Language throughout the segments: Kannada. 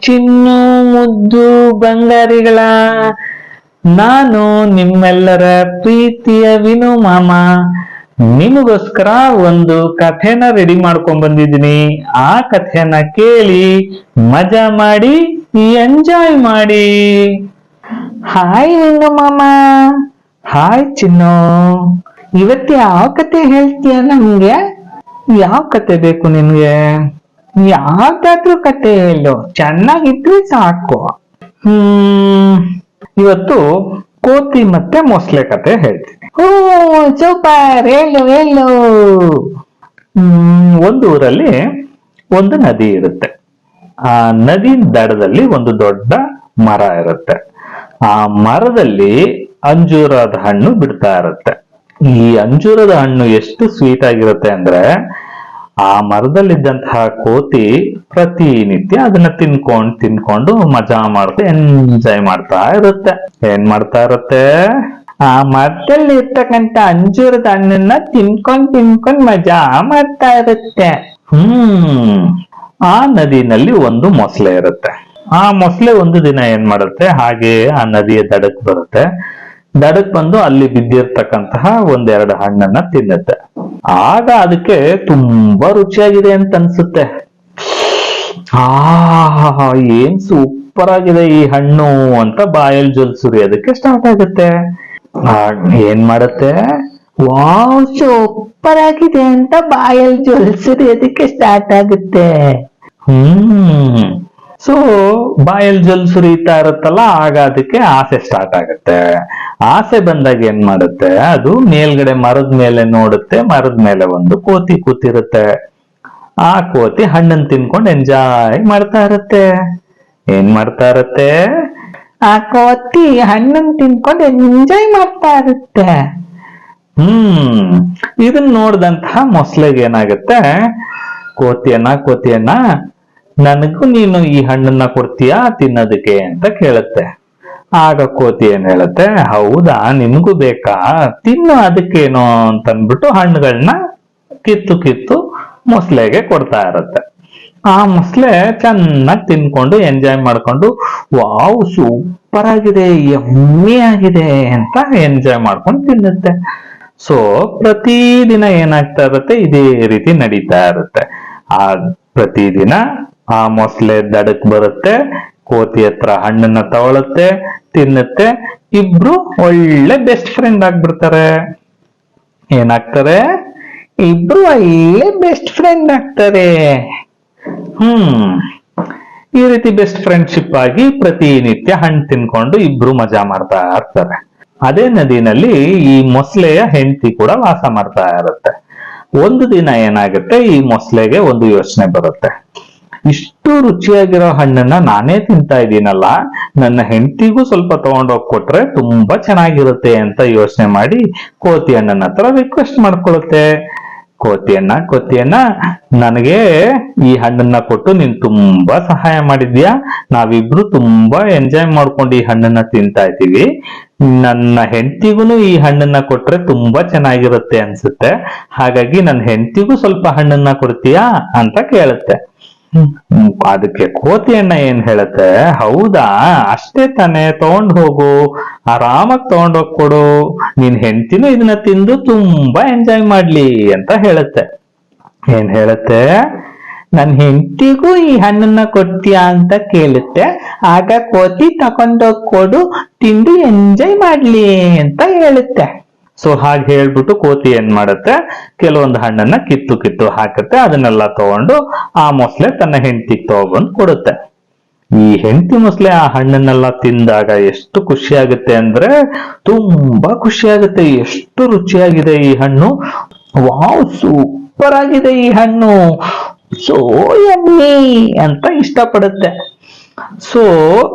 ಚಿನ್ನು ಮುದ್ದು ಬಂಗಾರಿಗಳ, ನಾನು ನಿಮ್ಮೆಲ್ಲರ ಪ್ರೀತಿಯ ವಿನು ಮಾಮ ನಿಮಗೋಸ್ಕರ ಒಂದು ಕಥೆನ ರೆಡಿ ಮಾಡ್ಕೊಂಡ್ ಬಂದಿದ್ದೀನಿ. ಆ ಕಥೆನ ಕೇಳಿ ಮಜಾ ಮಾಡಿ ಎಂಜಾಯ್ ಮಾಡಿ. ಹಾಯ್ ವಿನು ಮಾಮ. ಹಾಯ್ ಚಿನ್ನು. ಇವತ್ತು ಯಾವ ಕತೆ ಹೇಳ್ತೀಯ ನಮ್ಗೆ? ಯಾವ ಕತೆ ಬೇಕು ನಿನ್ಗೆ? ಯಾವ್ದಾದ್ರೂ ಕತೆ ಹೇಳು, ಚೆನ್ನಾಗಿದ್ರೆ ಸಾಕು. ಇವತ್ತು ಕೋತಿ ಮತ್ತೆ ಮೊಸಳೆ ಕತೆ ಹೇಳ್ತೀನಿ. ಓ ಸೂಪರ್, ಹೇಳು ಹೇಳು. ಒಂದು ಊರಲ್ಲಿ ಒಂದು ನದಿ ಇರುತ್ತೆ. ಆ ನದಿ ದಡದಲ್ಲಿ ಒಂದು ದೊಡ್ಡ ಮರ ಇರುತ್ತೆ. ಆ ಮರದಲ್ಲಿ ಅಂಜೂರದ ಹಣ್ಣು ಬಿಡ್ತಾ ಇರುತ್ತೆ. ಈ ಅಂಜೂರದ ಹಣ್ಣು ಎಷ್ಟು ಸ್ವೀಟ್ ಆಗಿರುತ್ತೆ ಅಂದ್ರೆ ಆ ಮರದಲ್ಲಿದ್ದಂತಹ ಕೋತಿ ಪ್ರತಿನಿತ್ಯ ಅದನ್ನ ತಿನ್ಕೊಂಡು ಮಜಾ ಮಾಡ್ತಾ ಎಂಜಾಯ್ ಮಾಡ್ತಾ ಇರುತ್ತೆ. ಏನ್ ಮಾಡ್ತಾ ಇರುತ್ತೆ? ಆ ಮರದಲ್ಲಿ ಇರ್ತಕ್ಕಂತ ಅಂಜೂರದ ಹಣ್ಣನ್ನ ತಿನ್ಕೊಂಡ್ ಮಜಾ ಮಾಡ್ತಾ ಇರುತ್ತೆ. ಆ ನದಿನಲ್ಲಿ ಒಂದು ಮೊಸಳೆ ಇರುತ್ತೆ. ಆ ಮೊಸಳೆ ಒಂದು ದಿನ ಏನ್ ಮಾಡುತ್ತೆ, ಹಾಗೆ ಆ ನದಿಯ ದಡಕ್ ಬರುತ್ತೆ. ದಡಕ್ ಬಂದು ಅಲ್ಲಿ ಬಿದ್ದಿರ್ತಕ್ಕಂತಹ ಒಂದೆರಡು ಹಣ್ಣನ್ನ ತಿನ್ನುತ್ತೆ. ಆಗ ಅದಕ್ಕೆ ತುಂಬಾ ರುಚಿಯಾಗಿದೆ ಅಂತ ಅನ್ಸುತ್ತೆ. ಏನ್ ಸೂಪರ್ ಆಗಿದೆ ಈ ಹಣ್ಣು ಅಂತ ಬಾಯಲ್ಲಿ ಜೊಲ್ ಸುರಿಯೋದಕ್ಕೆ ಸ್ಟಾರ್ಟ್ ಆಗುತ್ತೆ. ಏನ್ ಮಾಡುತ್ತೆ? ವಾವ್ ಸೂಪರ್ ಆಗಿದೆ ಅಂತ ಬಾಯಲ್ಲಿ ಜೊಲ್ಸಿರೋದಕ್ಕೆ ಸ್ಟಾರ್ಟ್ ಆಗುತ್ತೆ. ಸೊ ಬಾಯಲ್ಲಿ ಜೊಲ್ ಸುರಿತಾ ಇರುತ್ತಲ್ಲ, ಆಗ ಅದಕ್ಕೆ ಆಸೆ ಸ್ಟಾರ್ಟ್ ಆಗುತ್ತೆ. ಆಸೆ ಬಂದಾಗ ಏನ್ ಮಾಡುತ್ತೆ, ಅದು ಮೇಲ್ಗಡೆ ಮರದ ಮೇಲೆ ನೋಡುತ್ತೆ. ಮರದ ಮೇಲೆ ಒಂದು ಕೋತಿ ಕೂತಿರುತ್ತೆ. ಆ ಕೋತಿ ಹಣ್ಣನ್ ತಿನ್ಕೊಂಡು ಎಂಜಾಯ್ ಮಾಡ್ತಾ ಇರುತ್ತೆ. ಏನ್ ಮಾಡ್ತಾ ಇರುತ್ತೆ? ಆ ಕೋತಿ ಹಣ್ಣನ್ ತಿನ್ಕೊಂಡು ಎಂಜಾಯ್ ಮಾಡ್ತಾ ಇರುತ್ತೆ. ಇದನ್ನ ನೋಡ್ದಂತಹ ಮೊಸಳೆಗೆ ಏನಾಗುತ್ತೆ, ಕೋತಿಯನ್ನ ನನಗೂ ನೀನು ಈ ಹಣ್ಣನ್ನ ಕೊಡ್ತೀಯಾ ತಿನ್ನೋದಕ್ಕೆ ಅಂತ ಕೇಳುತ್ತೆ. ಆಗ ಕೋತಿ ಏನ್ ಹೇಳುತ್ತೆ, ಹೌದಾ ನಿನ್ಗೂ ಬೇಕಾ, ತಿನ್ನು ಅದಕ್ಕೇನೋ ಅಂತ ಅಂದ್ಬಿಟ್ಟು ಹಣ್ಣುಗಳನ್ನ ಕಿತ್ತು ಮೊಸಳೆಗೆ ಕೊಡ್ತಾ ಇರುತ್ತೆ. ಆ ಮೊಸಳೆ ಚೆನ್ನಾಗಿ ತಿನ್ಕೊಂಡು ಎಂಜಾಯ್ ಮಾಡ್ಕೊಂಡು ವಾವ್ ಸೂಪರ್ ಆಗಿದೆ, ಯಮ್ಮಿ ಆಗಿದೆ ಅಂತ ಎಂಜಾಯ್ ಮಾಡ್ಕೊಂಡು ತಿನ್ನುತ್ತೆ. ಸೊ ಪ್ರತಿದಿನ ಏನಾಗ್ತಾ ಇರುತ್ತೆ, ಇದೇ ರೀತಿ ನಡೀತಾ ಇರುತ್ತೆ. ಆ ಪ್ರತಿದಿನ ಆ ಮೊಸಳೆ ದಡಕ್ ಬರುತ್ತೆ, ಕೋತಿ ಹತ್ರ ಹಣ್ಣನ್ನ ತಗೊಳುತ್ತೆ, ತಿನ್ನುತ್ತೆ. ಇಬ್ರು ಒಳ್ಳೆ ಬೆಸ್ಟ್ ಫ್ರೆಂಡ್ ಆಗ್ಬಿಡ್ತಾರೆ. ಏನಾಗ್ತಾರೆ? ಇಬ್ರು ಒಳ್ಳೆ ಬೆಸ್ಟ್ ಫ್ರೆಂಡ್ ಆಗ್ತಾರೆ. ಈ ರೀತಿ ಬೆಸ್ಟ್ ಫ್ರೆಂಡ್ಶಿಪ್ ಆಗಿ ಪ್ರತಿನಿತ್ಯ ಹಣ್ಣು ತಿನ್ಕೊಂಡು ಇಬ್ರು ಮಜಾ ಮಾಡ್ತಾ ಇರ್ತಾರೆ. ಅದೇ ನದಿನಲ್ಲಿ ಈ ಮೊಸಳೆಯ ಹೆಂಡತಿ ಕೂಡ ವಾಸ ಮಾಡ್ತಾ ಇರುತ್ತೆ. ಒಂದು ದಿನ ಏನಾಗುತ್ತೆ, ಈ ಮೊಸಳೆಗೆ ಒಂದು ಯೋಚನೆ ಬರುತ್ತೆ. ಇಷ್ಟು ರುಚಿಯಾಗಿರೋ ಹಣ್ಣನ್ನ ನಾನೇ ತಿಂತಾ ಇದ್ದೀನಲ್ಲ, ನನ್ನ ಹೆಂಡತಿಗೂ ಸ್ವಲ್ಪ ತಗೊಂಡೋಗ್ ಕೊಟ್ರೆ ತುಂಬಾ ಚೆನ್ನಾಗಿರುತ್ತೆ ಅಂತ ಯೋಚನೆ ಮಾಡಿ ಕೋತಿ ಅಣ್ಣನ ಹತ್ರ ರಿಕ್ವೆಸ್ಟ್ ಮಾಡ್ಕೊಳ್ಳುತ್ತೆ. ಕೋತಿಯನ್ನ ನನಗೆ ಈ ಹಣ್ಣನ್ನ ಕೊಟ್ಟು ನೀನ್ ತುಂಬಾ ಸಹಾಯ ಮಾಡಿದ್ಯಾ, ನಾವಿಬ್ರು ತುಂಬಾ ಎಂಜಾಯ್ ಮಾಡ್ಕೊಂಡು ಈ ಹಣ್ಣನ್ನ ತಿಂತಾ ಇದ್ದೀವಿ, ನನ್ನ ಹೆಂಡತಿಗೂ ಈ ಹಣ್ಣನ್ನ ಕೊಟ್ರೆ ತುಂಬಾ ಚೆನ್ನಾಗಿರುತ್ತೆ ಅನ್ಸುತ್ತೆ, ಹಾಗಾಗಿ ನನ್ನ ಹೆಂಡತಿಗೂ ಸ್ವಲ್ಪ ಹಣ್ಣನ್ನ ಕೊಡ್ತೀಯಾ ಅಂತ ಕೇಳುತ್ತೆ. ಅದಕ್ಕೆ ಕೋತಿ ಅಣ್ಣ ಏನ್ ಹೇಳುತ್ತೆ, ಹೌದಾ ಅಷ್ಟೇ ತಾನೇ, ತಗೊಂಡ್ ಹೋಗು, ಆರಾಮಾಗಿ ತಗೊಂಡೋಗ್ ಕೊಡು, ನಿನ್ ಹೆಂಡತಿನೂ ಇದನ್ನ ತಿಂದು ತುಂಬಾ ಎಂಜಾಯ್ ಮಾಡ್ಲಿ ಅಂತ ಹೇಳುತ್ತೆ. ಏನ್ ಹೇಳುತ್ತೆ? ನನ್ ಹೆಂಡತಿಗೂ ಈ ಹಣ್ಣನ್ನ ಕೊಡ್ತೀಯಾ ಅಂತ ಕೇಳುತ್ತೆ. ಆಗ ಕೋತಿ ತಗೊಂಡೋಗ್ ಕೊಡು, ತಿಂದು ಎಂಜಾಯ್ ಮಾಡ್ಲಿ ಅಂತ ಹೇಳುತ್ತೆ. ಸೊ ಹಾಗೆ ಹೇಳ್ಬಿಟ್ಟು ಕೋತಿ ಏನ್ ಮಾಡುತ್ತೆ, ಕೆಲವೊಂದು ಹಣ್ಣನ್ನ ಕಿತ್ತು ಹಾಕುತ್ತೆ. ಅದನ್ನೆಲ್ಲ ತಗೊಂಡು ಆ ಮೊಸಳೆ ತನ್ನ ಹೆಂಡತಿಗೆ ತಗೊಬಂದು ಕೊಡುತ್ತೆ. ಈ ಹೆಂಡತಿ ಮೊಸಳೆ ಆ ಹಣ್ಣನ್ನೆಲ್ಲ ತಿಂದಾಗ ಎಷ್ಟು ಖುಷಿ ಆಗುತ್ತೆ ಅಂದ್ರೆ ತುಂಬಾ ಖುಷಿ ಆಗುತ್ತೆ. ಎಷ್ಟು ರುಚಿಯಾಗಿದೆ ಈ ಹಣ್ಣು, ವಾವ್ ಸೂಪರ್ ಆಗಿದೆ ಈ ಹಣ್ಣು, ಸೋ ಯಮ್ಮಿ ಅಂತ ಇಷ್ಟಪಡುತ್ತೆ. ಸೊ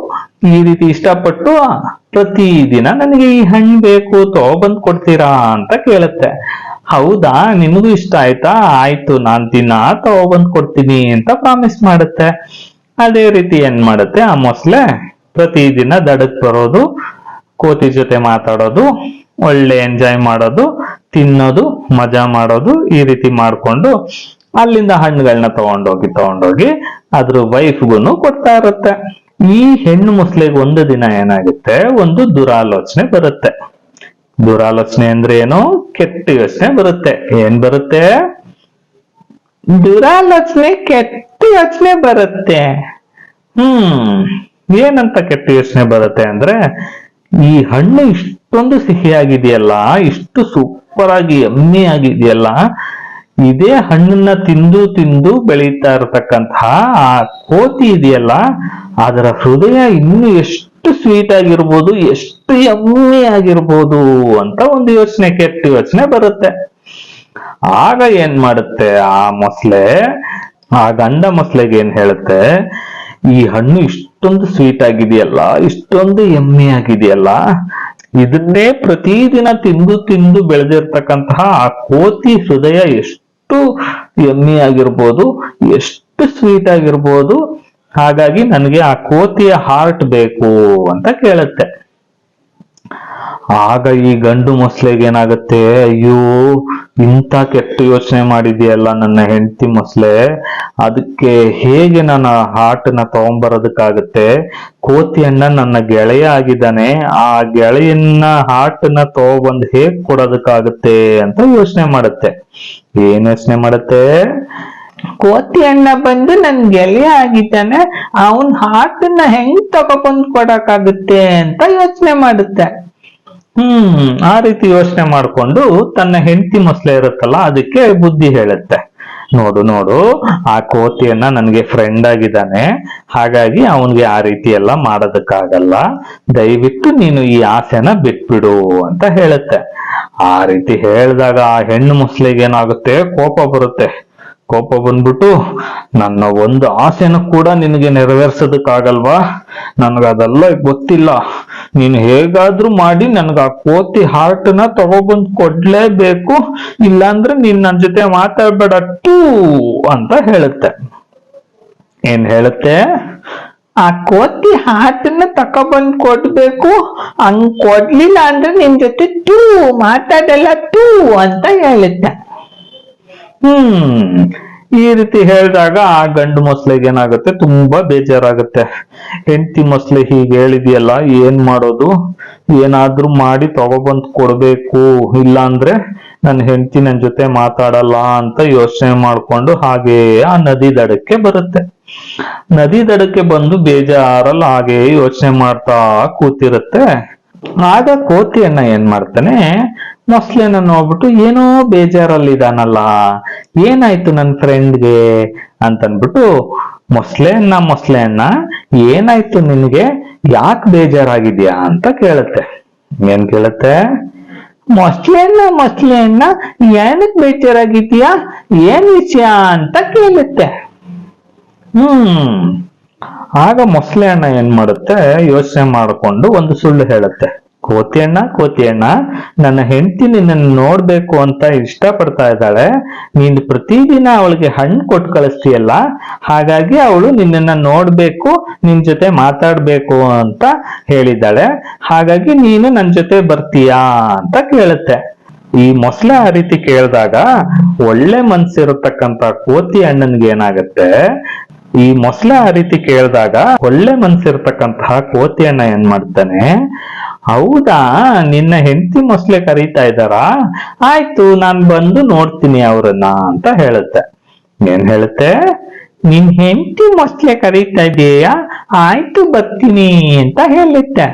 ಈ ರೀತಿ ಇಷ್ಟಪಟ್ಟು ಪ್ರತಿದಿನ ನನಗೆ ಈ ಹಣ್ಣು ಬೇಕು, ತಗೊಬಂದ್ ಕೊಡ್ತೀರಾ ಅಂತ ಕೇಳುತ್ತೆ. ಹೌದಾ ನಿನಗೂ ಇಷ್ಟ ಆಯ್ತಾ, ಆಯ್ತು ನಾನ್ ದಿನ ತಗೊಬಂದ್ ಕೊಡ್ತೀನಿ ಅಂತ ಪ್ರಾಮಿಸ್ ಮಾಡುತ್ತೆ. ಅದೇ ರೀತಿ ಏನ್ ಮಾಡುತ್ತೆ, ಆ ಮೊಸಳೆ ಪ್ರತಿದಿನ ದಡಕ್ ಬರೋದು, ಕೋತಿ ಜೊತೆ ಮಾತಾಡೋದು, ಒಳ್ಳೆ ಎಂಜಾಯ್ ಮಾಡೋದು, ತಿನ್ನೋದು, ಮಜಾ ಮಾಡೋದು, ಈ ರೀತಿ ಮಾಡ್ಕೊಂಡು ಅಲ್ಲಿಂದ ಹಣ್ಣುಗಳನ್ನ ತಗೊಂಡೋಗಿ ಅದ್ರ ವೈಫ್ಗುನು ಕೊಡ್ತಾ ಇರುತ್ತೆ. ಈ ಹೆಣ್ಣು ಮೊಸಳೆಗೆ ಒಂದು ದಿನ ಏನಾಗುತ್ತೆ, ಒಂದು ದುರಾಲೋಚನೆ ಬರುತ್ತೆ. ದುರಾಲೋಚನೆ ಅಂದ್ರೆ ಏನು? ಕೆಟ್ಟ ಯೋಚನೆ ಬರುತ್ತೆ. ಏನ್ ಬರುತ್ತೆ? ದುರಾಲೋಚನೆ, ಕೆಟ್ಟ ಯೋಚನೆ ಬರುತ್ತೆ. ಏನಂತ ಕೆಟ್ಟ ಯೋಚನೆ ಬರುತ್ತೆ ಅಂದ್ರೆ, ಈ ಹಣ್ಣು ಇಷ್ಟೊಂದು ಸಿಹಿಯಾಗಿದೆಯಲ್ಲ, ಇಷ್ಟು ಸೂಪರ್ ಆಗಿ ಯಮ್ಮಿ ಆಗಿದೆಯಲ್ಲ, ಇದೇ ಹಣ್ಣನ್ನ ತಿಂದು ತಿಂದು ಬೆಳೀತಾ ಇರತಕ್ಕಂತಹ ಆ ಕೋತಿ ಇದೆಯಲ್ಲ, ಅದರ ಹೃದಯ ಇನ್ನು ಎಷ್ಟು ಸ್ವೀಟ್ ಆಗಿರ್ಬೋದು, ಎಷ್ಟು ಯಮ್ಮಿ ಆಗಿರ್ಬೋದು ಅಂತ ಒಂದು ಯೋಚನೆ, ಕೆಟ್ಟ ಯೋಚನೆ ಬರುತ್ತೆ. ಆಗ ಏನ್ ಮಾಡುತ್ತೆ ಆ ಮೊಸಳೆ, ಆ ಗಂಡ ಮೊಸಳೆಗೆ ಏನ್ ಹೇಳುತ್ತೆ, ಈ ಹಣ್ಣು ಇಷ್ಟೊಂದು ಸ್ವೀಟ್ ಆಗಿದೆಯಲ್ಲ, ಇಷ್ಟೊಂದು ಯಮ್ಮಿ ಆಗಿದೆಯಲ್ಲ, ಇದನ್ನೇ ಪ್ರತಿದಿನ ತಿಂದು ತಿಂದು ಬೆಳೆದಿರ್ತಕ್ಕಂತಹ ಆ ಕೋತಿ ಹೃದಯ ಎಷ್ಟು ಯಮ್ಮಿ ಆಗಿರ್ಬೋದು, ಎಷ್ಟು ಸ್ವೀಟ್ ಆಗಿರ್ಬೋದು, ಹಾಗಾಗಿ ನನಗೆ ಆ ಕೋತಿಯ ಹಾರ್ಟ್ ಬೇಕು ಅಂತ ಕೇಳುತ್ತೆ. ಆಗ ಈ ಗಂಡು ಮೊಸಳೆಗೆ ಏನಾಗುತ್ತೆ, ಅಯ್ಯೋ ಇಂಥ ಕೆಟ್ಟ ಯೋಚನೆ ಮಾಡಿದೆಯಲ್ಲ ನನ್ನ ಹೆಂಡತಿ ಮೊಸಳೆ, ಅದಕ್ಕೆ ಹೇಗೆ ನನ್ನ ಹಾರ್ಟ್ನ ತಗೊಂಬರೋದಕ್ಕಾಗುತ್ತೆ? ಕೋತಿಯನ್ನ ನನ್ನ ಗೆಳೆಯ ಆಗಿದ್ದಾನೆ, ಆ ಗೆಳೆಯನ್ನ ಹಾರ್ಟ್ನ ತಗೊಬಂದು ಹೇಗ್ ಕೊಡೋದಕ್ಕಾಗುತ್ತೆ ಅಂತ ಯೋಚನೆ ಮಾಡುತ್ತೆ. ಏನ್ ಯೋಚನೆ ಮಾಡುತ್ತೆ? ಕೋತಿ ಅಣ್ಣ ಬಂದು ನನ್ ಗೆಳೆಯ ಆಗಿದ್ದಾನೆ, ಅವನ್ ಹಾರ್ಟನ್ನ ಹೆಂಗ್ ತಗೊಬಂದ್ ಕೊಡಕ್ಕಾಗುತ್ತೆ ಅಂತ ಯೋಚನೆ ಮಾಡುತ್ತೆ. ಆ ರೀತಿ ಯೋಚನೆ ಮಾಡ್ಕೊಂಡು ತನ್ನ ಹೆಂಡತಿ ಮೊಸಳೆ ಇರುತ್ತಲ್ಲ ಅದಕ್ಕೆ ಬುದ್ಧಿ ಹೇಳುತ್ತೆ. ನೋಡು ಆ ಕೋತಿಯನ್ನ ನನ್ಗೆ ಫ್ರೆಂಡ್ ಆಗಿದ್ದಾನೆ, ಹಾಗಾಗಿ ಅವನ್ಗೆ ಆ ರೀತಿ ಎಲ್ಲ ಮಾಡೋದಕ್ಕಾಗಲ್ಲ, ದಯವಿಟ್ಟು ನೀನು ಈ ಆಸೆನ ಬಿಟ್ಬಿಡು ಅಂತ ಹೇಳುತ್ತೆ. ಆ ರೀತಿ ಹೇಳಿದಾಗ ಆ ಹೆಣ್ಣು ಮೊಸಳೆಗೆ ಏನಾಗುತ್ತೆ, ಕೋಪ ಬರುತ್ತೆ. ಕೋಪ ಬಂದ್ಬಿಟ್ಟು, ನನ್ನ ಒಂದು ಆಸೆನ ಕೂಡ ನಿನಗೆ ನೆರವೇರ್ಸೋದಕ್ಕಾಗಲ್ವಾ? ನನ್ಗದೆಲ್ಲ ಗೊತ್ತಿಲ್ಲ, ನೀನು ಹೇಗಾದ್ರೂ ಮಾಡಿ ನನ್ಗ ಆ ಕೋತಿ ಹಾರ್ಟ್ನ ತಗೊಬಂದ್ ಕೊಡ್ಲೇಬೇಕು, ಇಲ್ಲಾಂದ್ರೆ ನೀನ್ ನನ್ ಜೊತೆ ಮಾತಾಡ್ಬೇಡ ಟೂ ಅಂತ ಹೇಳುತ್ತೆ. ಏನ್ ಹೇಳುತ್ತೆ? ಆ ಕೋತಿ ಹಾರ್ಟನ್ನ ತಕೊಬಂದ್ ಕೊಡ್ಬೇಕು, ಹಂಗ್ ಕೊಡ್ಲಿಲ್ಲ ಅಂದ್ರೆ ನಿನ್ ಜೊತೆ ಟೂ ಮಾತಾಡಲ್ಲ ಟೂ ಅಂತ ಹೇಳುತ್ತೆ. ಈ ರೀತಿ ಹೇಳಿದಾಗ ಆ ಗಂಡು ಮೊಸಳೆಗೆ ಏನಾಗುತ್ತೆ, ತುಂಬಾ ಬೇಜಾರಾಗುತ್ತೆ. ಹೆಂಡತಿ ಮೊಸಳೆ ಹೀಗೆ ಹೇಳಿದ್ಯಲ್ಲ, ಏನ್ ಮಾಡೋದು? ಏನಾದ್ರೂ ಮಾಡಿ ತಗೊಬಂದ್ ಕೊಡ್ಬೇಕು, ಇಲ್ಲ ಅಂದ್ರೆ ನನ್ನ ಹೆಂಡತಿ ನನ್ ಜೊತೆ ಮಾತಾಡಲ್ಲ ಅಂತ ಯೋಚನೆ ಮಾಡ್ಕೊಂಡು ಹಾಗೆ ಆ ನದಿ ದಡಕ್ಕೆ ಬರುತ್ತೆ. ನದಿ ದಡಕ್ಕೆ ಬಂದು ಬೇಜಾರಲ್ಲಿ ಹಾಗೆ ಯೋಚನೆ ಮಾಡ್ತಾ ಕೂತಿರುತ್ತೆ. ಆಗ ಕೋತಿಯನ್ನ ಏನ್ ಮಾಡ್ತಾನೆ, ಮೊಸಳೆನ ನೋಡ್ಬಿಟ್ಟು ಏನೋ ಬೇಜಾರಲ್ಲಿದಾನಲ್ಲ, ಏನಾಯ್ತು ನನ್ ಫ್ರೆಂಡ್ಗೆ ಅಂತನ್ಬಿಟ್ಟು ಮೊಸಳೆಯನ್ನ ಏನಾಯ್ತು ನಿನ್ಗೆ, ಯಾಕೆ ಬೇಜಾರಾಗಿದ್ಯಾ ಅಂತ ಕೇಳುತ್ತೆ. ಏನ್ ಕೇಳುತ್ತೆ? ಮೊಸಳೆಯನ್ನ ಏನಕ್ ಬೇಜಾರಾಗಿದ್ಯಾ, ಏನ್ ವಿಷಯ ಅಂತ ಕೇಳುತ್ತೆ. ಆಗ ಮೊಸಳೆಯನ್ನ ಏನ್ ಮಾಡುತ್ತೆ, ಯೋಚನೆ ಮಾಡಿಕೊಂಡು ಒಂದು ಸುಳ್ಳು ಹೇಳುತ್ತೆ. ಕೋತಿಯಣ್ಣ ನನ್ನ ಹೆಂಡತಿ ನಿನ್ನನ್ನು ನೋಡ್ಬೇಕು ಅಂತ ಇಷ್ಟ ಪಡ್ತಾ ಇದ್ದಾಳೆ, ನೀನು ಪ್ರತಿದಿನ ಅವಳಿಗೆ ಹಣ್ಣು ಕೊಟ್ಟು ಕಳಿಸ್ತೀಯಲ್ಲ, ಹಾಗಾಗಿ ಅವಳು ನಿನ್ನನ್ನ ನೋಡ್ಬೇಕು, ನಿನ್ ಜೊತೆ ಮಾತಾಡ್ಬೇಕು ಅಂತ ಹೇಳಿದ್ದಾಳೆ, ಹಾಗಾಗಿ ನೀನು ನನ್ ಜೊತೆ ಬರ್ತೀಯಾ ಅಂತ ಕೇಳುತ್ತೆ. ಈ ಮೊಸಳೆ ಆ ರೀತಿ ಕೇಳಿದಾಗ ಒಳ್ಳೆ ಮನ್ಸಿರತಕ್ಕಂತ ಕೋತಿ ಅಣ್ಣನ್ಗೆ ಏನಾಗತ್ತೆ, ಈ ಮೊಸಳೆ ಆ ರೀತಿ ಕೇಳಿದಾಗ ಒಳ್ಳೆ ಮನ್ಸಿರ್ತಕ್ಕಂತಹ ಕೋತಿಯನ್ನ ಏನ್ ಮಾಡ್ತಾನೆ, ಹೌದಾ ನಿನ್ನ ಹೆಂಡತಿ ಮೊಸಳೆ ಕರೀತಾ ಇದ್ದಾರಾ, ಆಯ್ತು ನಾನ್ ಬಂದು ನೋಡ್ತೀನಿ ಅವ್ರನ್ನ ಅಂತ ಹೇಳುತ್ತೆ. ಏನ್ ಹೇಳುತ್ತೆ? ನಿನ್ ಹೆಂಡತಿ ಮೊಸಳೆ ಕರೀತಾ ಇದೆಯಾ, ಆಯ್ತು ಬರ್ತೀನಿ ಅಂತ ಹೇಳುತ್ತೆ.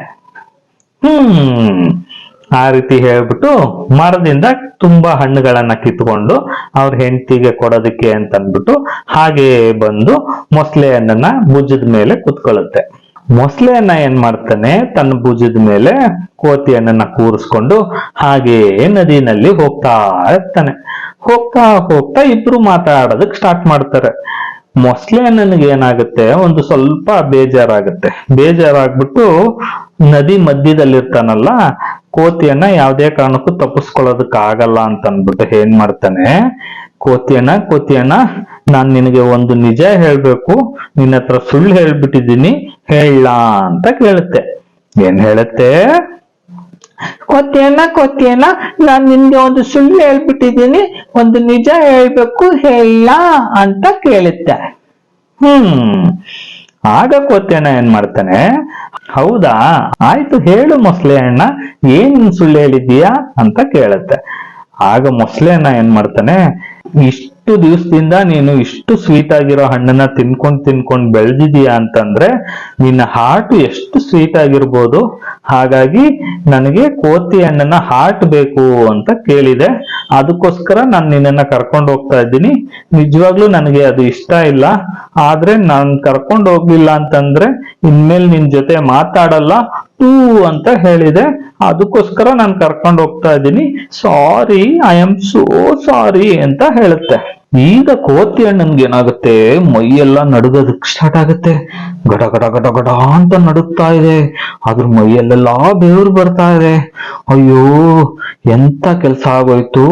ಆ ರೀತಿ ಹೇಳ್ಬಿಟ್ಟು ಮರದಿಂದ ತುಂಬಾ ಹಣ್ಣುಗಳನ್ನ ಕಿತ್ಕೊಂಡು ಅವ್ರ ಹೆಂಡತಿಗೆ ಕೊಡೋದಕ್ಕೆ ಅಂತ ಅಂದ್ಬಿಟ್ಟು ಹಾಗೆ ಬಂದು ಮೊಸಳೆಯನ್ನ ಭುಜದ ಮೇಲೆ ಕುತ್ಕೊಳ್ಳುತ್ತೆ. ಮೊಸಳೆಯನ್ನ ಏನ್ ಮಾಡ್ತಾನೆ, ತನ್ನ ಭುಜದ ಮೇಲೆ ಕೋತಿಯನ್ನ ಕೂರಿಸ್ಕೊಂಡು ಹಾಗೆ ನದಿನಲ್ಲಿ ಹೋಗ್ತಾ ಇರ್ತಾನೆ. ಹೋಗ್ತಾ ಹೋಗ್ತಾ ಇಬ್ರು ಮಾತಾಡೋದಕ್ ಸ್ಟಾರ್ಟ್ ಮಾಡ್ತಾರೆ. ಮೊಸಳೆಯನಿಗೆ ಏನಾಗುತ್ತೆ, ಒಂದು ಸ್ವಲ್ಪ ಬೇಜಾರಾಗ್ಬಿಟ್ಟು ನದಿ ಮಧ್ಯದಲ್ಲಿರ್ತಾನಲ್ಲ, ಕೋತಿಯನ್ನ ಯಾವ್ದೇ ಕಾರಣಕ್ಕೂ ತಪ್ಪಿಸ್ಕೊಳ್ಳೋದಕ್ ಆಗಲ್ಲ ಅಂತ ಅಂದ್ಬಿಟ್ಟು ಏನ್ ಮಾಡ್ತಾನೆ, ಕೋತಿಯನ್ನ ನಾನ್ ನಿನಗೆ ಒಂದು ನಿಜ ಹೇಳ್ಬೇಕು, ನಿನ್ನ ಹತ್ರ ಸುಳ್ಳು ಹೇಳ್ಬಿಟ್ಟಿದ್ದೀನಿ, ಹೇಳ ಅಂತ ಕೇಳುತ್ತೆ. ಏನ್ ಹೇಳುತ್ತೆ? ಕೋತಿಯನ್ನ ನಾನ್ ನಿನ್ಗೆ ಒಂದು ಸುಳ್ಳು ಹೇಳ್ಬಿಟ್ಟಿದ್ದೀನಿ, ಒಂದು ನಿಜ ಹೇಳ್ಬೇಕು, ಹೇಳ ಅಂತ ಕೇಳುತ್ತೆ. ಆಗ ಕೋತಿಯಣ್ಣ ಏನ್ ಮಾಡ್ತಾನೆ, ಹೌದಾ ಆಯ್ತು ಹೇಳು ಮೊಸಳೆ ಅಣ್ಣ, ಏನ್ ಸುಳ್ಳು ಹೇಳಿದ್ದೀಯಾ ಅಂತ ಕೇಳುತ್ತೆ. ಆಗ ಮೊಸಳೆ ಅಣ್ಣ ಏನ್ ಮಾಡ್ತಾನೆ, ಇಷ್ಟು ದಿವಸದಿಂದ ನೀನು ಇಷ್ಟು ಸ್ವೀಟ್ ಆಗಿರೋ ಹಣ್ಣನ್ನ ತಿನ್ಕೊಂಡ್ ಬೆಳೆದಿದೀಯಾ ಅಂತಂದ್ರೆ ನಿನ್ನ ಹಾರ್ಟ್ ಎಷ್ಟು ಸ್ವೀಟ್ ಆಗಿರ್ಬೋದು, ಹಾಗಾಗಿ ನನಗೆ ಕೋತಿ ಹಣ್ಣನ್ನ ಹಾರ್ಟ್ ಬೇಕು ಅಂತ ಕೇಳಿದೆ, ಅದಕ್ಕೋಸ್ಕರ ನಾನು ನಿನ್ನನ್ನ ಕರ್ಕೊಂಡು ಹೋಗ್ತಾ ಇದ್ದೀನಿ. ನಿಜವಾಗ್ಲೂ ನನಗೆ ಅದು ಇಷ್ಟ ಇಲ್ಲ, ಆದ್ರೆ ನಾನ್ ಕರ್ಕೊಂಡು ಹೋಗ್ಲಿಲ್ಲ ಅಂತಂದ್ರೆ ಇನ್ಮೇಲೆ ನಿನ್ ಜೊತೆ ಮಾತಾಡಲ್ಲ ಟೂ ಅಂತ ಹೇಳಿದೆ, ಅದಕ್ಕೋಸ್ಕರ ನಾನು ಕರ್ಕೊಂಡು ಹೋಗ್ತಾ ಇದ್ದೀನಿ, ಸಾರಿ, ಐ ಆಮ್ ಸೋ ಸಾರಿ ಅಂತ ಹೇಳುತ್ತೆ. ಈಗ ಕೋತಿ ಹಣ್ಣನ್ಗೆ ಏನಾಗುತ್ತೆ, ಮೈಯೆಲ್ಲ ನಡುಗೋದಕ್ಕೆ ಸ್ಟಾರ್ಟ್ ಆಗುತ್ತೆ. ಗಡ ಗಡ ಗಡ ಗಡ ಅಂತ ನಡುಗ್ತಾ ಇದೆ, ಅದ್ರ ಮೈಯಲ್ಲೆಲ್ಲಾ ಬೆವರು ಬರ್ತಾ ಇದೆ. ಅಯ್ಯೋ ಎಂತ ಕೆಲ್ಸ ಆಗೋಯ್ತು,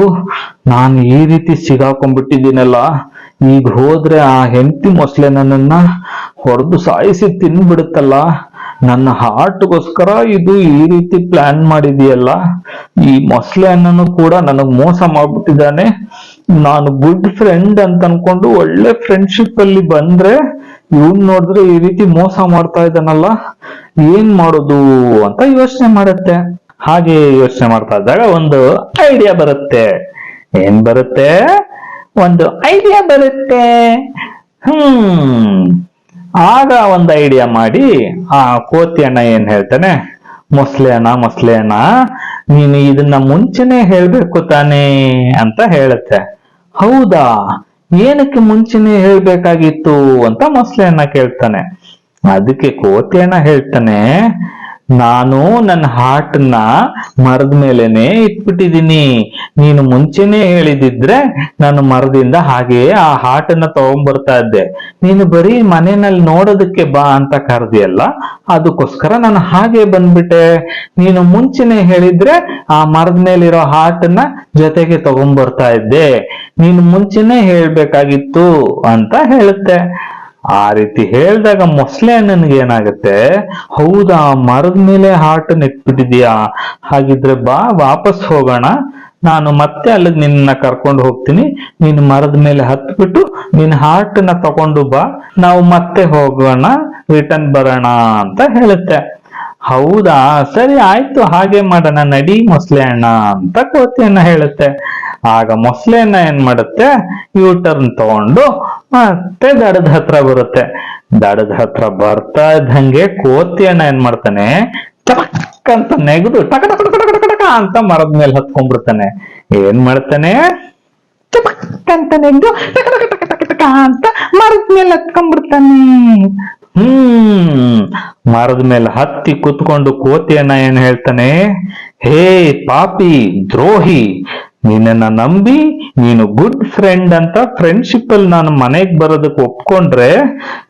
ನಾನು ಈ ರೀತಿ ಸಿಗಾಕೊಂಡ್ಬಿಟ್ಟಿದ್ದೀನಲ್ಲ, ಈಗ ಹೋದ್ರೆ ಆ ಹೆಂಡತಿ ಮೊಸಳೆ ನನ್ನನ್ನ ಹೊಡೆದು ಸಾಯಿಸಿ ತಿನ್ಬಿಡುತ್ತಲ್ಲ, ನನ್ನ ಹಾರ್ಟ್ಗೋಸ್ಕರ ಇದು ಈ ರೀತಿ ಪ್ಲಾನ್ ಮಾಡಿದೆಯಲ್ಲ, ಈ ಮೊಸಳೆ ಹಣ್ಣನ್ನು ಕೂಡ ನನಗ್ ಮೋಸ ಮಾಡ್ಬಿಟ್ಟಿದ್ದಾನೆ. ನಾನು ಗುಡ್ ಫ್ರೆಂಡ್ ಅಂತ ಅನ್ಕೊಂಡು ಒಳ್ಳೆ ಫ್ರೆಂಡ್ಶಿಪ್ ಅಲ್ಲಿ ಬಂದ್ರೆ ಇವನ್ ನೋಡಿದ್ರೆ ಈ ರೀತಿ ಮೋಸ ಮಾಡ್ತಾ ಇದ್ದಾನಲ್ಲ, ಏನ್ ಮಾಡೋದು ಅಂತ ಯೋಚನೆ ಮಾಡುತ್ತೆ. ಹಾಗೆ ಯೋಚನೆ ಮಾಡ್ತಾ ಇದ್ದಾಗ ಒಂದು ಐಡಿಯಾ ಬರುತ್ತೆ. ಏನ್ ಬರುತ್ತೆ? ಒಂದು ಐಡಿಯಾ ಬರುತ್ತೆ. ಆಗ ಒಂದು ಐಡಿಯಾ ಮಾಡಿ ಆ ಕೋತಿ ಅಣ್ಣ ಏನ್ ಹೇಳ್ತಾನೆ, ಮೊಸಳೆ ಅಣ್ಣ ನೀನು ಇದನ್ನ ಮುಂಚೆನೆ ಹೇಳ್ಬೇಕು ತಾನೇ ಅಂತ ಹೇಳುತ್ತೆ. ಹೌದಾ, ಏನಕ್ಕೆ ಮುಂಚೆನೆ ಹೇಳ್ಬೇಕಾಗಿತ್ತು ಅಂತ ಮೊಸಳೆ ಅಣ್ಣ ಕೇಳ್ತಾನೆ. ಅದಕ್ಕೆ ಕೋತಿ ಅಣ್ಣ ಹೇಳ್ತಾನೆ, ನಾನು ನನ್ನ ಹಾರ್ಟ್ನ ಮರದ ಮೇಲೆನೆ ಇಟ್ಬಿಟ್ಟಿದೀನಿ, ನೀನು ಮುಂಚೆನೆ ಹೇಳಿದಿದ್ರೆ ನಾನು ಮರದಿಂದ ಹಾಗೆ ಆ ಹಾರ್ಟನ್ನ ತಗೊಂಡ್ಬರ್ತಾ ಇದ್ದೆ, ನೀನು ಬರೀ ಮನೆಯಲ್ಲಿ ನೋಡೋದಕ್ಕೆ ಬಾ ಅಂತ ಕರೆದಿಯಲ್ಲ, ಅದಕ್ಕೋಸ್ಕರ ನಾನು ಹಾಗೆ ಬಂದ್ಬಿಟ್ಟೆ. ನೀನು ಮುಂಚೆನೆ ಹೇಳಿದ್ರೆ ಆ ಮರದ ಮೇಲಿರೋ ಹಾರ್ಟನ್ನ ಜೊತೆಗೆ ತಗೊಂಡ್ಬರ್ತಾ ಇದ್ದೆ, ನೀನು ಮುಂಚೆನೆ ಹೇಳ್ಬೇಕಾಗಿತ್ತು ಅಂತ ಹೇಳುತ್ತೆ. ಆ ರೀತಿ ಹೇಳಿದಾಗ ಮೊಸಳೆ ಅಣ್ಣನಿಗೆ ಏನಾಗುತ್ತೆ, ಹೌದಾ ಮರದ ಮೇಲೆ ಹಾರ್ಟ್ ಇಟ್ಬಿಟ್ಟಿದ್ಯಾ, ಹಾಗಿದ್ರೆ ಬಾ ವಾಪಸ್ ಹೋಗೋಣ, ನಾನು ಮತ್ತೆ ಅಲ್ಲಿಗೆ ನಿನ್ನ ಕರ್ಕೊಂಡು ಹೋಗ್ತೀನಿ, ನೀನು ಮರದ ಮೇಲೆ ಹತ್ಬಿಟ್ಟು ನಿನ್ನ ಹಾರ್ಟ್ ನ ತಗೊಂಡು ಬಾ, ನಾವು ಮತ್ತೆ ಹೋಗೋಣ, ರಿಟರ್ನ್ ಬರೋಣ ಅಂತ ಹೇಳುತ್ತೆ. ಹೌದಾ ಸರಿ ಆಯ್ತು, ಹಾಗೆ ಮಾಡೋಣ ನಡಿ ಮೊಸಳೆ ಅಣ್ಣ ಅಂತ ಕೋತಿ ಅಣ್ಣ ಹೇಳುತ್ತೆ. ಆಗ ಮೊಸಳೆ ಅಣ್ಣ ಏನ್ ಮಾಡುತ್ತೆ, ಯೂ ಟರ್ನ್ ತಗೊಂಡು ಮತ್ತೆ ದಡದ ಹತ್ರ ಬರುತ್ತೆ. ದಡದ ಹತ್ರ ಬರ್ತಾ ಇದ್ದಂಗೆ ಕೋತಿ ಅಣ್ಣ ಏನ್ ಮಾಡ್ತಾನೆ, ಚಪಕ್ ಅಂತ ನೆಗೆದು ಟಕ ಟಕ ಟಕ ಟಕ ಟಕ ಅಂತ ಮರದ ಮೇಲೆ ಹತ್ಕೊಂಡ್ಬಿಡ್ತಾನೆ. ಏನ್ ಮಾಡ್ತಾನೆ, ಚಪಕ್ ಅಂತ ನೆಗೆದು ಟಕ ಟಕ ಟಕ ಟಕ ಟಕ ಅಂತ ಮರದ ಮೇಲೆ ಹತ್ಕೊಂಡ್ಬಿಡ್ತಾನೆ. ಮರದ ಮೇಲೆ ಹತ್ತಿ ಕುತ್ಕೊಂಡು ಕೋತಿ ಅಣ್ಣ ಏನ್ ಹೇಳ್ತಾನೆ, ಹೇ ಪಾಪಿ ದ್ರೋಹಿ, ನಿನ್ನನ್ನ ನಂಬಿ ನೀನು ಗುಡ್ ಫ್ರೆಂಡ್ ಅಂತ ಫ್ರೆಂಡ್ಶಿಪ್ ಅಲ್ಲಿ ನಾನು ಮನೆಗ್ ಬರೋದಕ್ಕೆ ಒಪ್ಕೊಂಡ್ರೆ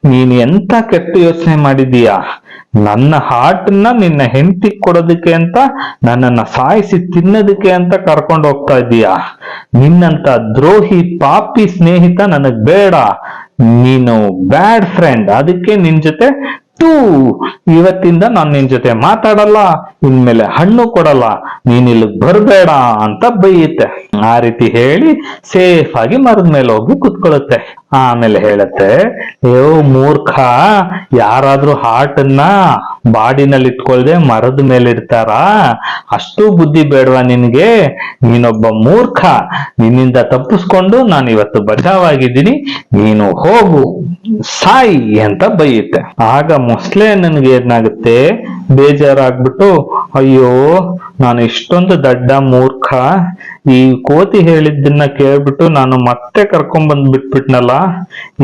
ನೀನ್ ಎಂತ ಕೆಟ್ಟ ಯೋಚನೆ ಮಾಡಿದೀಯಾ, ನನ್ನ ಹಾರ್ಟ್ ನ ನಿನ್ನ ಹೆಂಡತಿ ಕೊಡೋದಕ್ಕೆ ಅಂತ ನನ್ನನ್ನ ಸಾಯಿಸಿ ತಿನ್ನೋದಕ್ಕೆ ಅಂತ ಕರ್ಕೊಂಡು ಹೋಗ್ತಾ ಇದ್ದೀಯಾ. ನಿನ್ನಂತ ದ್ರೋಹಿ ಪಾಪಿ ಸ್ನೇಹಿತ ನನಗ್ ಬೇಡ, ನೀನು ಬ್ಯಾಡ್ ಫ್ರೆಂಡ್, ಅದಕ್ಕೆ ನಿನ್ ಜೊತೆ ಇವತ್ತಿಂದ ನಾನು ನಿನ್ ಜೊತೆ ಮಾತಾಡಲ್ಲ, ಇನ್ಮೇಲೆ ಹಣ್ಣು ಕೊಡಲ್ಲ, ನೀನ್ ಇಲ್ಲಿ ಬರ್ಬೇಡ ಅಂತ ಬೈಯುತ್ತೆ. ಆ ರೀತಿ ಹೇಳಿ ಸೇಫ್ ಆಗಿ ಮರದ ಮೇಲೆ ಹೋಗಿ ಕುತ್ಕೊಳ್ಳುತ್ತೆ. ಆಮೇಲೆ ಹೇಳುತ್ತೆ, ಯೋ ಮೂರ್ಖ, ಯಾರಾದ್ರೂ ಹಾರ್ಟ್ ಅನ್ನ ಬಾಡಿನಲ್ಲಿ ಇಟ್ಕೊಳ್ದೆ ಮರದ ಮೇಲೆ ಇಡ್ತಾರ, ಅಷ್ಟು ಬುದ್ಧಿ ಬೇಡವಾ ನಿನ್ಗೆ, ನೀನೊಬ್ಬ ಮೂರ್ಖ, ನಿನ್ನಿಂದ ತಪ್ಪಿಸ್ಕೊಂಡು ನಾನು ಇವತ್ತು ಬಚಾವಾಗಿದ್ದೀನಿ, ನೀನು ಹೋಗು ಸಾಯಿ ಅಂತ ಬೈಯುತ್ತೆ. ಆಗ ಮೊಸಳೆ ನನಗೆ ಏನಾಗುತ್ತೆ, ಬೇಜಾರಾಗ್ಬಿಟ್ಟು, ಅಯ್ಯೋ ನಾನು ಇಷ್ಟೊಂದು ದಡ್ಡ ಮೂರ್ಖ, ಈ ಕೋತಿ ಹೇಳಿದ್ದನ್ನ ಕೇಳ್ಬಿಟ್ಟು ನಾನು ಮತ್ತೆ ಕರ್ಕೊಂಡ್ ಬಂದ್ ಬಿಟ್ಬಿಟ್ನಲ್ಲ,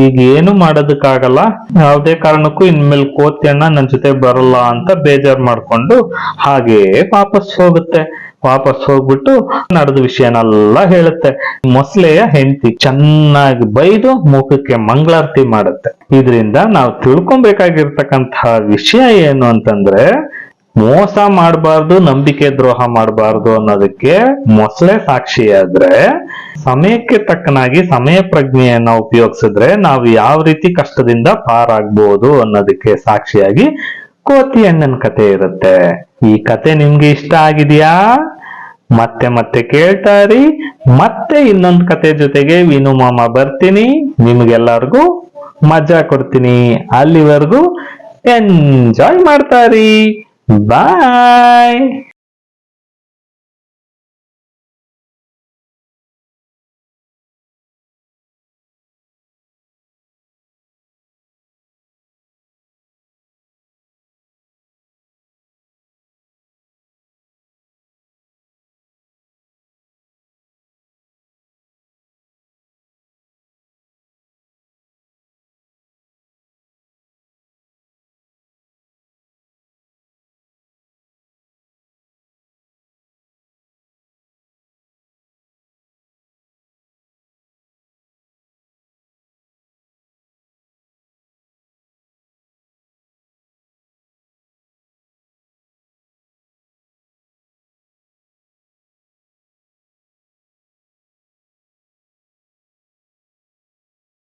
ಈಗ ಏನು ಮಾಡೋದಕ್ಕಾಗಲ್ಲ, ಯಾವುದೇ ಕಾರಣಕ್ಕೂ ಇನ್ಮೇಲೆ ಕೋತಿ ಅಣ್ಣ ನನ್ ಜೊತೆ ಬರಲ್ಲ ಅಂತ ಬೇಜಾರ್ ಮಾಡ್ಕೊಂಡು ಹಾಗೆ ವಾಪಸ್ ಹೋಗುತ್ತೆ. ವಾಪಸ್ ಹೋಗ್ಬಿಟ್ಟು ನಡೆದ ವಿಷಯನೆಲ್ಲ ಹೇಳುತ್ತೆ. ಮೊಸಳೆಯ ಹೆಂಡತಿ ಚೆನ್ನಾಗಿ ಬೈದು ಮುಖಕ್ಕೆ ಮಂಗಳಾರತಿ ಮಾಡುತ್ತೆ. ಇದರಿಂದ ನಾವು ತಿಳ್ಕೊಬೇಕಾಗಿರ್ತಕ್ಕಂತಹ ವಿಷಯ ಏನು ಅಂತಂದ್ರೆ, ಮೋಸ ಮಾಡಬಾರ್ದು, ನಂಬಿಕೆ ದ್ರೋಹ ಮಾಡಬಾರ್ದು ಅನ್ನೋದಕ್ಕೆ ಮೊಸಳೆ ಸಾಕ್ಷಿಯಾದ್ರೆ, ಸಮಯಕ್ಕೆ ತಕ್ಕನಾಗಿ ಸಮಯ ಪ್ರಜ್ಞೆಯನ್ನ ಉಪಯೋಗಿಸಿದ್ರೆ ನಾವು ಯಾವ ರೀತಿ ಕಷ್ಟದಿಂದ ಪಾರಾಗ್ಬೋದು ಅನ್ನೋದಕ್ಕೆ ಸಾಕ್ಷಿಯಾಗಿ ಕೋತಿ ಅಣ್ಣನ ಕಥೆ ಇರುತ್ತೆ. ಈ ಕತೆ ನಿಮ್ಗೆ ಇಷ್ಟ ಆಗಿದೆಯಾ? ಮತ್ತೆ ಮತ್ತೆ ಕೇಳ್ತಾರಿ. ಮತ್ತೆ ಇನ್ನೊಂದು ಕತೆ ಜೊತೆಗೆ ವಿನು ಮಾಮ ಬರ್ತೀನಿ. ನಿಮ್ಗೆಲ್ಲರಿಗೂ ಮಜಾ ಕೊಡ್ತೀನಿ. ಅಲ್ಲಿವರೆಗೂ ಎಂಜಾಯ್ ಮಾಡ್ತಾರಿ. ಬಾಯ್.